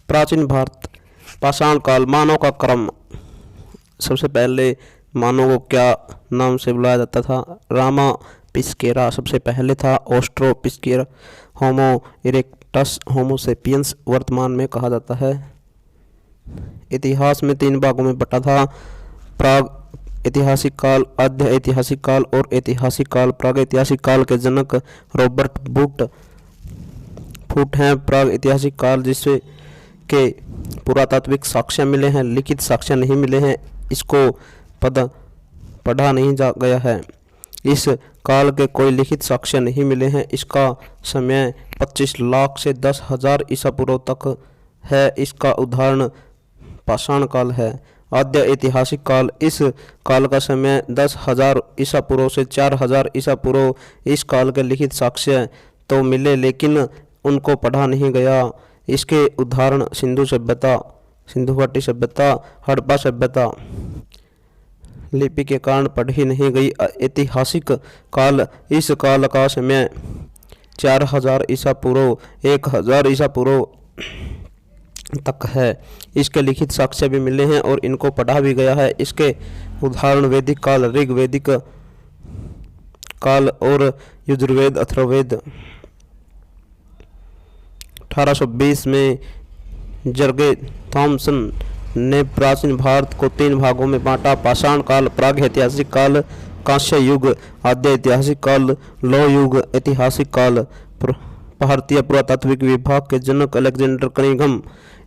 प्राचीन भारत पाषाण काल मानव का क्रम। सबसे पहले मानव को क्या नाम से बुलाया जाता था? रामा पिस्केरा सबसे पहले था। ऑस्ट्रो पिस्केरा, होमो इरेक्टस, होमो सेपियंस वर्तमान में कहा जाता है। इतिहास में 3 भागों में बटा था। प्राग ऐतिहासिक काल, आद्य ऐतिहासिक काल और ऐतिहासिक काल। प्राग ऐतिहासिक काल के जनक रॉबर्ट फूट हैं। प्राग ऐतिहासिक काल जिससे के पुरातात्विक साक्ष्य मिले हैं, लिखित साक्ष्य नहीं मिले हैं, इसको पढ़ा नहीं जा गया है। इस काल के कोई लिखित साक्ष्य नहीं मिले हैं। इसका समय 25 लाख से 10,000 ईसा पूर्व तक है। इसका उदाहरण पाषाण काल है। आद्य ऐतिहासिक काल, इस काल का समय 10,000 ईसा पूर्व से 4,000 ईसा पूर्व। इस काल के लिखित साक्ष्य तो मिले लेकिन उनको पढ़ा नहीं गया। इसके उदाहरण सिंधु सभ्यता, सिंधु घाटी सभ्यता, हड़प्पा सभ्यता। लिपि के कारण पढ़ी नहीं गई। ऐतिहासिक काल, इस काल का समय 4,000 ईसा पूर्व 1,000 ईसा पूर्व तक है। इसके लिखित साक्ष्य भी मिले हैं और इनको पढ़ा भी गया है। इसके उदाहरण वैदिक काल, ऋग्वैदिक काल और यजुर्वेद अथर्ववेद। 1820 में जर्गे थॉमसन ने प्राचीन भारत को 3 भागों में बांटा। पाषाण काल, प्राग ऐतिहासिक काल, कांस्य युग, आद्य ऐतिहासिक काल, लौह युग, ऐतिहासिक काल। भारतीय पुरातात्विक विभाग के जनक अलेक्जेंडर कनिंघम,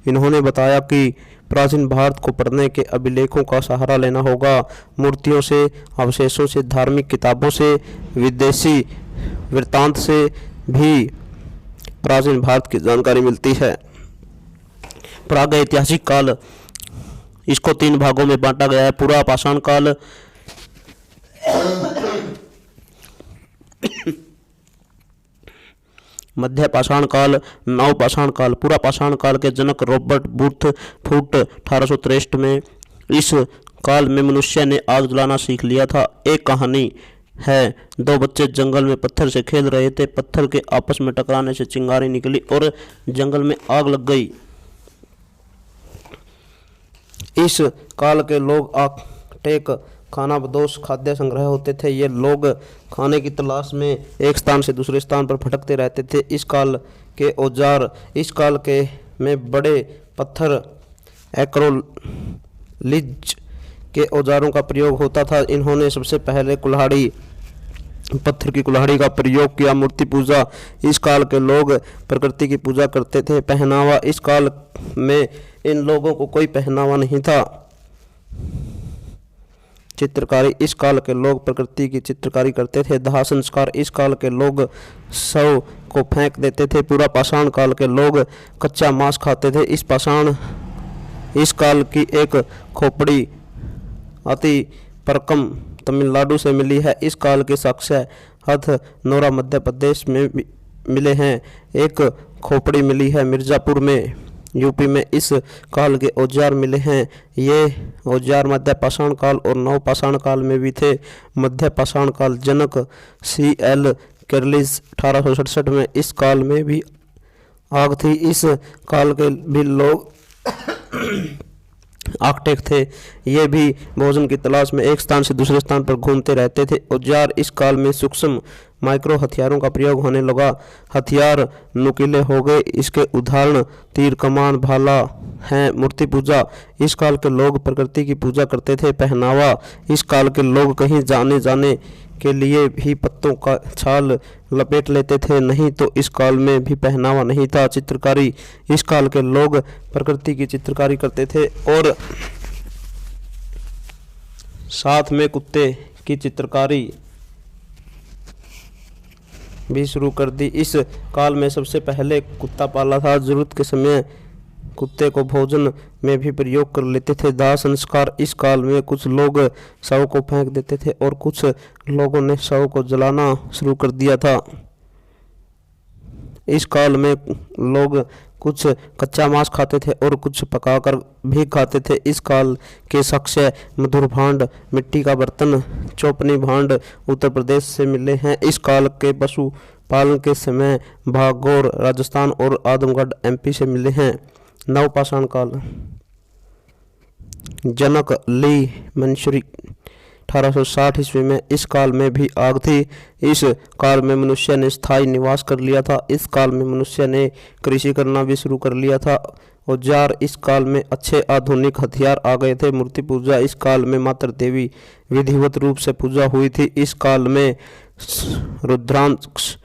इन्होंने बताया कि प्राचीन भारत को पढ़ने के अभिलेखों का सहारा लेना होगा। मूर्तियों से, अवशेषों से, धार्मिक किताबों से, विदेशी वृत्तांत से भी प्राचीन भारत की जानकारी मिलती है। प्राग ऐतिहासिक काल, इसको 3 भागों में बांटा गया है। पूरा पाषाण काल, मध्य पाषाण काल, नव पाषाण काल। पूरा पाषाण काल के जनक रॉबर्ट फूट 1863 में। इस काल में मनुष्य ने आग जलाना सीख लिया था। एक कहानी है, 2 बच्चे जंगल में पत्थर से खेल रहे थे। पत्थर के आपस में टकराने से चिंगारी निकली और जंगल में आग लग गई। इस काल के लोग आटेक खाना बदोश खाद्य संग्रह होते थे। ये लोग खाने की तलाश में एक स्थान से दूसरे स्थान पर भटकते रहते थे। इस काल के औजार, इस काल के में बड़े पत्थर एक्रोलिज के औजारों का प्रयोग होता था। इन्होंने सबसे पहले कुल्हाड़ी, पत्थर की कुल्हाड़ी का प्रयोग किया। मूर्ति पूजा, इस काल के लोग प्रकृति की पूजा करते थे। पहनावा, इस काल में इन लोगों को कोई पहनावा नहीं था। चित्रकारी, इस काल के लोग प्रकृति की चित्रकारी करते थे। दाह संस्कार, इस काल के लोग शव को फेंक देते थे। पूरा पाषाण काल के लोग कच्चा मांस खाते थे। इस काल की एक खोपड़ी अति परकम तमिलनाडु से मिली है। इस काल के साक्ष्य हथनोरा मध्य प्रदेश में मिले हैं। एक खोपड़ी मिली है मिर्जापुर में, यूपी में। इस काल के औजार मिले हैं। ये औजार मध्य पाषाण काल और नव पाषाण काल में भी थे। मध्य पाषाण काल, जनक CL कैरलिस 1867 में। इस काल में भी आग थी। इस काल के भी लोग आर्कटेक थे। ये भी भोजन की तलाश में एक स्थान से दूसरे स्थान पर घूमते रहते थे। औजार, इस काल में सूक्ष्म माइक्रो हथियारों का प्रयोग होने लगा। हथियार नुकीले हो गए। इसके उदाहरण तीर, कमान, भाला हैं। मूर्ति पूजा, इस काल के लोग प्रकृति की पूजा करते थे। पहनावा, इस काल के लोग कहीं जाने के लिए भी पत्तों का छाल लपेट लेते थे, नहीं तो इस काल में भी पहनावा नहीं था। चित्रकारी, इस काल के लोग प्रकृति की चित्रकारी करते थे और साथ में कुत्ते की चित्रकारी भी शुरू कर दी। इस काल में सबसे पहले कुत्ता पाला था। जरूरत के समय कुत्ते को भोजन में भी प्रयोग कर लेते थे। दाह संस्कार, इस काल में कुछ लोग शव को फेंक देते थे और कुछ लोगों ने शव को जलाना शुरू कर दिया था। इस काल में लोग कुछ कच्चा मांस खाते थे और कुछ पकाकर भी खाते थे। इस काल के साक्ष्य मधुर भांड, मिट्टी का बर्तन, चौपनी भांड उत्तर प्रदेश से मिले हैं। इस काल के पशु पालन के समय भागौर राजस्थान और आदमगढ़ MP से मिले हैं। नवपाषाण काल, जनक ली मंसूरी 1860 ईस्वी में। इस काल में भी आग थी। इस काल में मनुष्य ने स्थायी निवास कर लिया था। इस काल में मनुष्य ने कृषि करना भी शुरू कर लिया था। औजार, इस काल में अच्छे आधुनिक हथियार आ गए थे। मूर्ति पूजा, इस काल में माता देवी विधिवत रूप से पूजा हुई थी। इस काल में रुद्राक्ष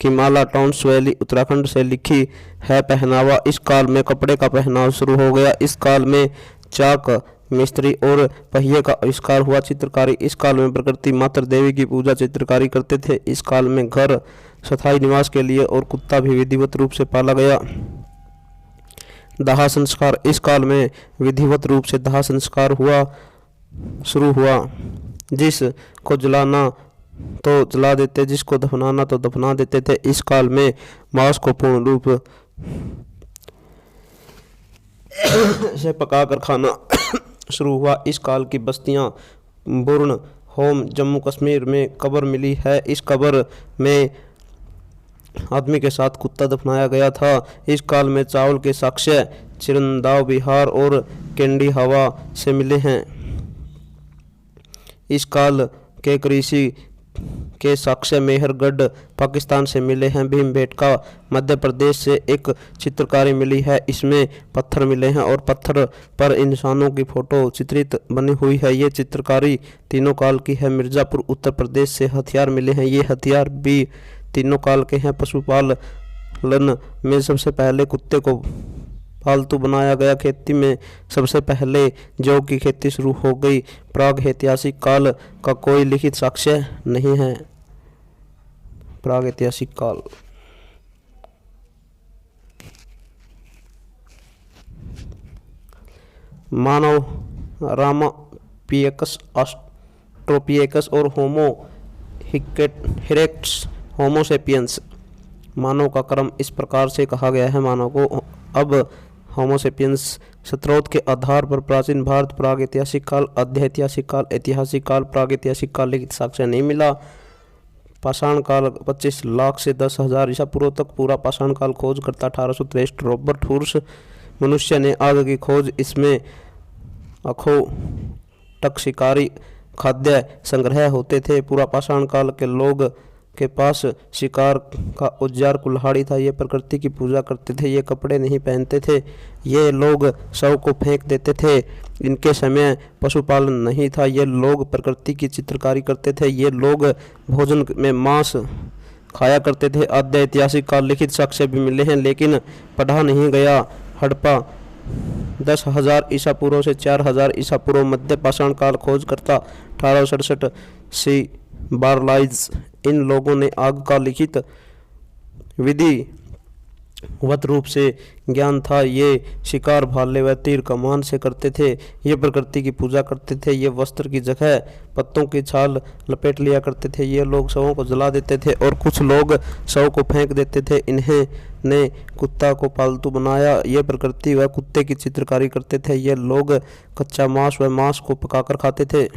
की माला टॉन्स वैली उत्तराखंड से लिखी है। पहनावा, इस काल में कपड़े का पहनावा शुरू हो गया। इस काल में चाक, मिस्त्री और पहिए का आविष्कार हुआ। चित्रकारी, इस काल में प्रकृति माता देवी की पूजा चित्रकारी करते थे। इस काल में घर स्थायी निवास के लिए और कुत्ता भी विधिवत रूप से पाला गया। दाह संस्कार, इस काल में विधिवत रूप से दाह संस्कार शुरू हुआ। जिस को जलाना तो जला देते, जिसको दफनाना तो दफना देते थे। इस काल में मांस को पूर्ण रूप से पकाकर खाना शुरू हुआ। इस काल की बस्तियां बुर्ण होम जम्मू कश्मीर में कब्र मिली है। इस कब्र में आदमी के साथ कुत्ता दफनाया गया था। इस काल में चावल के साक्ष्य चिरंदाव बिहार और कैंडी हवा से मिले हैं। इस काल के कृषि के साक्ष्य मेहरगढ़ पाकिस्तान से मिले हैं। भीमबेटका मध्य प्रदेश से एक चित्रकारी मिली है। इसमें पत्थर मिले हैं और पत्थर पर इंसानों की फोटो चित्रित बनी हुई है। ये चित्रकारी तीनों काल की है। मिर्ज़ापुर उत्तर प्रदेश से हथियार मिले हैं। ये हथियार भी तीनों काल के हैं। पशुपालन में सबसे पहले कुत्ते को पालतू बनाया गया। खेती में सबसे पहले जौ की खेती शुरू हो गई। प्राग ऐतिहासिक काल का कोई लिखित साक्ष्य नहीं है। प्राग ऐतिहासिक काल, मानव रामापियकस, ऑस्ट्रोपियकस और होमो इरेक्टस, होमोसेपियंस। मानव का क्रम इस प्रकार से कहा गया है। मानव को अब होमोसेपियंस स्रोत के आधार पर प्राचीन भारत, प्राग ऐतिहासिक काल, आद्य ऐतिहासिक काल, ऐतिहासिक काल, प्राग ऐतिहासिक काल लिखित साक्ष्य नहीं मिला। पाषाण काल 25 लाख से 10,000 ईसा पूर्व तक पूरा पाषाण काल खोज करता 1863 रॉबर्ट हुर्स। मनुष्य ने आग की खोज, इसमें अखोटक शिकारी खाद्य संग्रह होते थे। पूरा पाषाण काल के लोग के पास शिकार का औजार कुल्हाड़ी था। ये प्रकृति की पूजा करते थे। ये कपड़े नहीं पहनते थे। ये लोग शव को फेंक देते थे। इनके समय पशुपालन नहीं था। ये लोग प्रकृति की चित्रकारी करते थे। ये लोग भोजन में मांस खाया करते थे। आद्य ऐतिहासिक काल लिखित साक्ष्य भी मिले हैं लेकिन पढ़ा नहीं गया। हड़प्पा 10,000 ईसा पूर्व से 4,000 ईसा पूर्व। मध्य पाषाण काल खोज करता 1867 सी बारलाइज। इन लोगों ने आग का लिखित विधिवत रूप से ज्ञान था। ये शिकार भाले व तीर कमान से करते थे। ये प्रकृति की पूजा करते थे। ये वस्त्र की जगह पत्तों की छाल लपेट लिया करते थे। ये लोग शवों को जला देते थे और कुछ लोग शव को फेंक देते थे। इन्हें ने कुत्ता को पालतू बनाया। ये प्रकृति व कुत्ते की चित्रकारी करते थे। ये लोग कच्चा मांस व मांस को पकाकर खाते थे।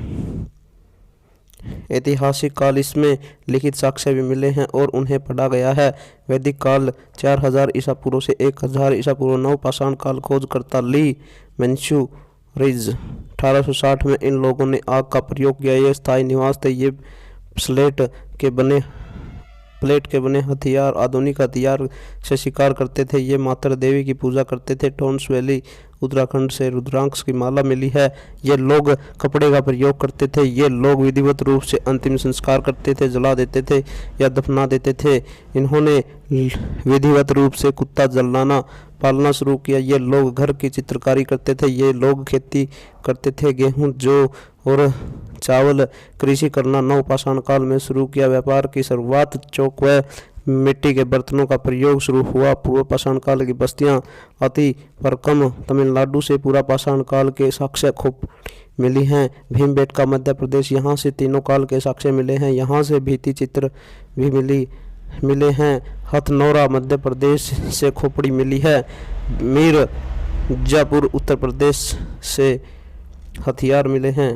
ऐतिहासिक काल, इसमें लिखित साक्ष्य भी मिले हैं और उन्हें पढ़ा गया है। वैदिक काल 4000 ईसा पूर्व से 1000 ईसा पूर्व। नवपाषाण काल खोज करता ली मंसूरीज 1860 में। इन लोगों ने आग का प्रयोग किया। ये स्थायी निवास थे। ये प्लेट के बने हथियार, आधुनिक हथियार से शिकार करते थे। ये माता देवी की पूजा करते थे। टॉन्स वैली उत्तराखंड से रुद्राक्ष की माला मिली है। ये लोग कपड़े का प्रयोग करते थे। ये लोग विधिवत रूप से अंतिम संस्कार करते थे, जला देते थे या दफना देते थे। इन्होंने विधिवत रूप से कुत्ता जलाना पालना शुरू किया। ये लोग घर की चित्रकारी करते थे। ये लोग खेती करते थे, गेहूं, जौ और चावल। कृषि करना नवपाषाण काल में शुरू किया। व्यापार की शुरुआत चौक व मिट्टी के बर्तनों का प्रयोग शुरू हुआ। पूर्व पाषाण काल की बस्तियां अति पर कम तमिलनाडु से पूरा पाषाण काल के साक्ष्य खूब मिली हैं। भीमबेटका मध्य प्रदेश, यहाँ से तीनों काल के साक्ष्य मिले हैं। यहाँ से भित्ति चित्र भी मिले हैं। हथनौरा मध्य प्रदेश से खोपड़ी मिली है। मिर्जापुर उत्तर प्रदेश से हथियार मिले हैं।